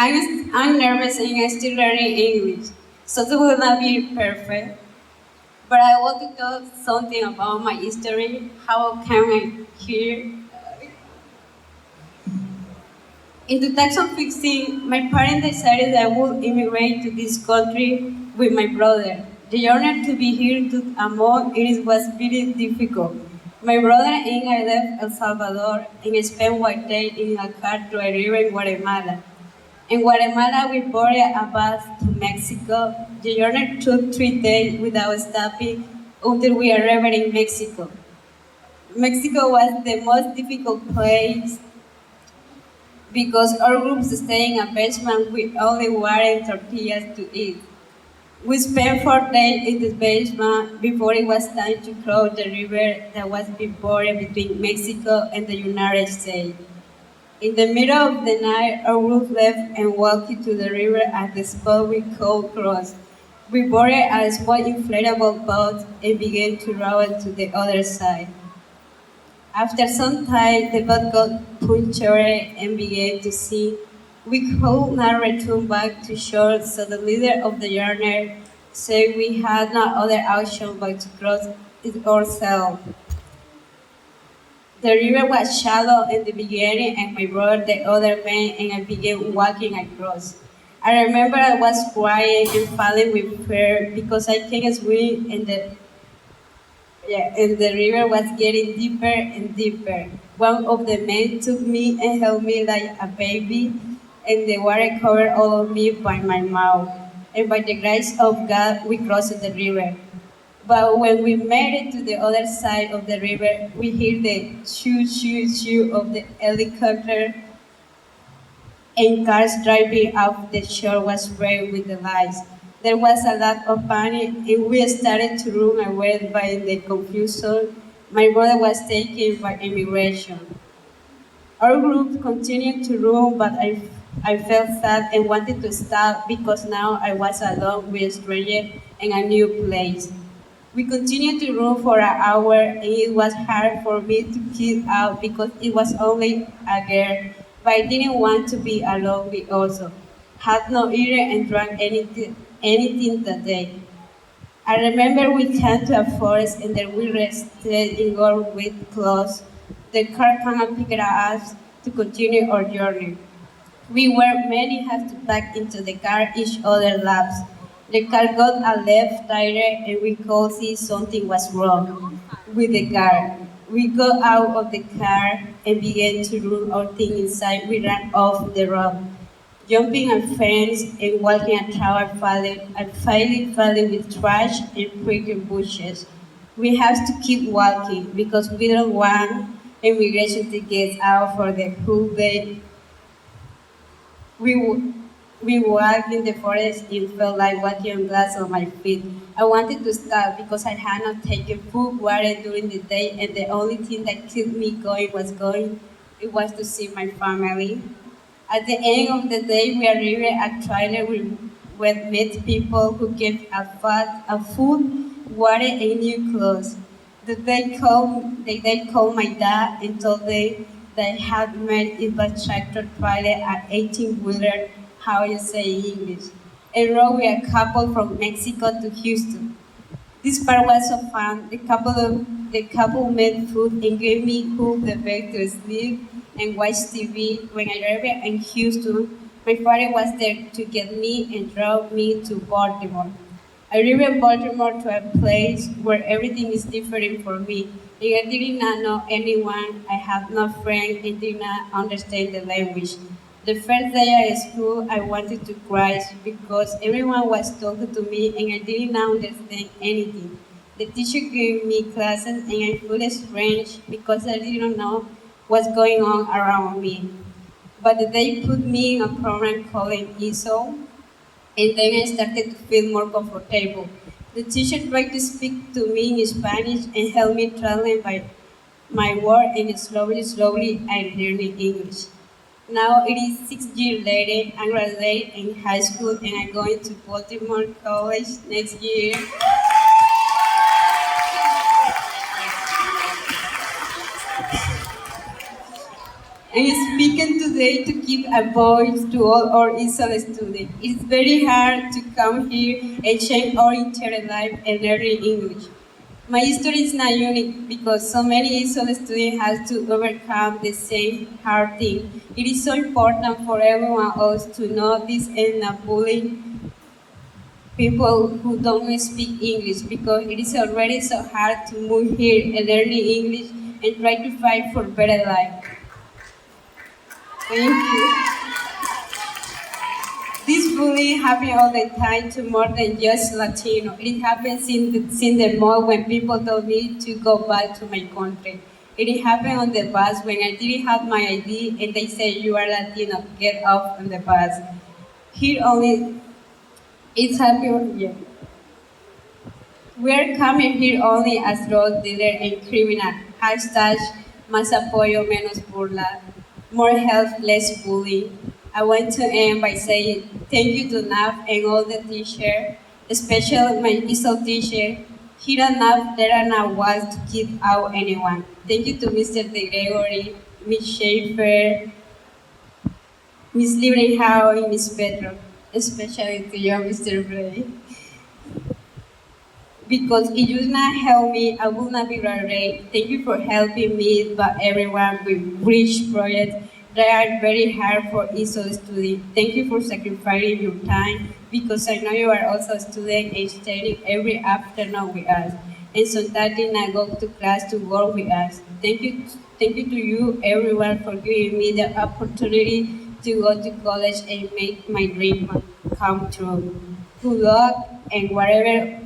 I'm nervous and I'm still learning English, so it will not be perfect. But I want to tell something about my history, how came I here. In 2015, my parents decided I would immigrate to this country with my brother. The journey to be here took a month. It was very difficult. My brother and I left El Salvador and spent one day in a car to a river in Guatemala. In Guatemala, we boarded a bus to Mexico. The journey took 3 days without stopping until we arrived in Mexico. Mexico was the most difficult place because our group stayed in a basement with only water and tortillas to eat. We spent 4 days in this basement before it was time to cross the river that was being bordered between Mexico and the United States. In the middle of the night, our group left and walked to the river at the spot we called cross. We boarded a small inflatable boat and began to row to the other side. After some time, the boat got punctured and began to sink. We could not return back to shore, so the leader of the journey said we had no other option but to cross it ourselves. The river was shallow in the beginning, and my brother, the other man, and I began walking across. I remember I was crying and falling with fear because I can't swim, and the river was getting deeper and deeper. One of the men took me and held me like a baby, and the water covered all of me by my mouth. And by the grace of God, we crossed the river. But when we made it to the other side of the river, we heard the shoo, shoo, shoo of the helicopter, and cars driving off the shore was sprayed with the lights. There was a lot of panic, and we started to run away by the confusion. My brother was taken by immigration. Our group continued to run, but I felt sad and wanted to stop because now I was alone with a stranger in a new place. We continued to run for an hour, and it was hard for me to keep out because it was only a girl. But I didn't want to be alone. We also had no eaten and drank anything that day. I remember we came to a forest and then we rested in our wet clothes. The car came and picked us to continue our journey. We were many had to back into the car each other laps. The car got a left tire and we could see something was wrong with the car. We got out of the car and began to run our thing inside. We ran off the road, jumping a fence and walking a tower falling with trash and prickly bushes. We have to keep walking because we don't want immigration to get out for the whole day. We, w- we walked in the forest and felt like walking on glass on my feet. I wanted to stop because I had not taken food, water during the day, and the only thing that kept me going. It was to see my family. At the end of the day, we arrived at trailer with met people who gave us food, water, and new clothes. They called my dad and told them they had met in a tractor trailer at 18-wheeler, how you say in English, and rode with a couple from Mexico to Houston. This part was so fun. The couple made food and gave me who the bed to sleep and watch TV. When I arrived in Houston, my father was there to get me and drove me to Baltimore. I arrived in Baltimore to a place where everything is different for me. And I did not know anyone, I had no friends, and did not understand the language. The first day at school, I wanted to cry because everyone was talking to me and I didn't understand anything. The teacher gave me classes and I felt strange because I didn't know what's going on around me. But they put me in a program called ESOL, and then I started to feel more comfortable. The teacher tried to speak to me in Spanish and helped me translate my word, and slowly, I learned English. Now it is 6 years later. I'm graduated in high school and I'm going to Baltimore College next year. I'm speaking today to give a voice to all our ESOL students. It's very hard to come here and change our entire life and learning English. My story is not unique because so many ESOL students have to overcome the same hard thing. It is so important for everyone else to know this and not bullying people who don't speak English because it is already so hard to move here and learning English and try to fight for better life. Thank you. This bullying happens all the time to more than just Latino. It happens in the mall when people told me to go back to my country. It happened on the bus when I didn't have my ID and they said you are Latino, get off on the bus. Here only, it's happening here. We're coming here only as drug dealer and criminal. Hashtag más apoyo, menos burla. More help, less bullying. I want to end by saying thank you to NAF and all the teachers, especially my ESOL teacher. Here at NAF, there are not ones to keep out anyone. Thank you to Mr. De Gregory, Miss Schaefer, Miss Librehau, and Miss Petro, especially to you, Mr. Bray. Because if you not help me, I will not be right. Thank you for helping me, but everyone with Bridge projects that are very hard for ESOL students. Thank you for sacrificing your time because I know you are also a student and studying every afternoon with us. And sometimes I go to class to work with us. Thank you to you, everyone, for giving me the opportunity to go to college and make my dream come true. Good luck and whatever